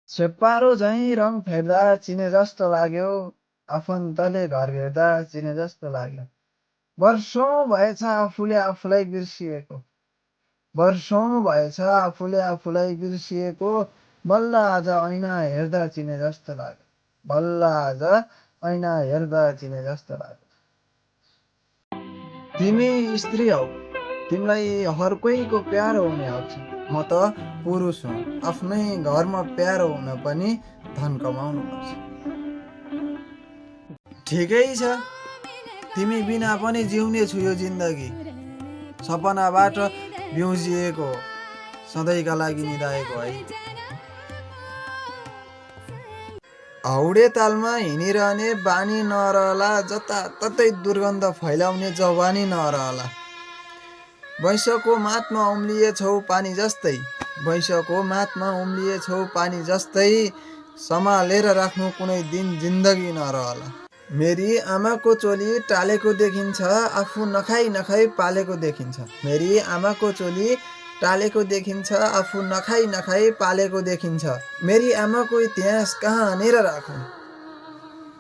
छेपारो झैँ रङ फेर्दा चिने जस्तो लाग्यो, आफन्तले घर भेट्दा चिने जस्तो लाग्यो। वर्षौँ भएछ आफूले आफूलाई बिर्सिएको, वर्षौँ भएछ आफूले आफूलाई बिर्सिएको, बल्ल आज ऐना हेर्दा चिने जस्तो लाग्यो, बल्ल आज ऐना हेर्दा चिने जस्तो लाग्यो। तिमी स्त्री हौ, तिमीलाई हर कोहीको प्यारो हुने हक छ। म त पुरुष हुँ, आफ्नै घरमा प्यारो हुन पनि धन कमाउनु पर्छ। ठिकै छ, तिमी बिना पनि जिउने छु यो जिन्दगी, सपनाबाट बिउजिएको हो, सधैँका लागि निधाएको है। हौडे तालमा हिँडिरहने बानी नरहला, जताततै दुर्गन्ध फैलाउने जवानी नरहला। वैशको मातमा उम्लिएछौ पानी जस्तै, वैशको मातमा उम्लिएछौ पानी जस्तै, सम्हालेर राख्नु कुनै दिन जिन्दगी नरहला। मेरी आमाको चोली टालेको देखिन्छ, आफू नखाई नखाई पालेको देखिन्छ। मेरी आमाको चोली टालेको देखिन्छ, आफू नखाई नखाई पालेको देखिन्छ। मेरी आमाको इतिहास कहाँनिर राखौँ,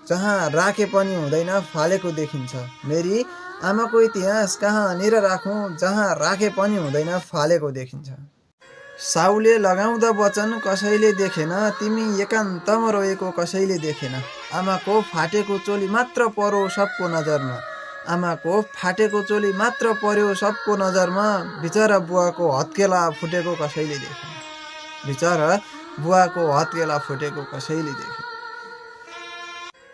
जहाँ राखे पनि हुँदैन फालेको देखिन्छ। मेरी आमाको इतिहास कहाँनिर राखौँ, जहाँ राखे पनि हुँदैन फालेको देखिन्छ। साउले लगाउँदा वचन कसैले देखेन, तिमी एकान्तमा रोएको कसैले देखेन। आमाको फाटेको चोली मात्र पर्यो सबको नजरमा, आमाको फाटेको चोली मात्र पर्यो सबको नजरमा, बिचरा बुवाको हत्केला फुटेको कसैले देखेन, बिचरा बुवाको हत्केला फुटेको कसैले देखेन।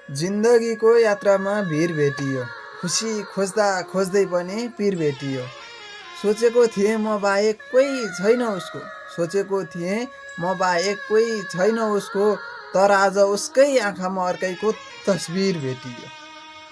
जिन्दगीको यात्रामा भिर भेटियो, खुसी खोज्दा खोज्दै पनि पिर भेटियो। सोचेको थिएँ म बाहेक कोही छैन उसको, सोचेको थिएँ म बाहेक कोही छैन उसको, तर आज उसकै आँखामा अर्कैको तस्बिर भेटियो।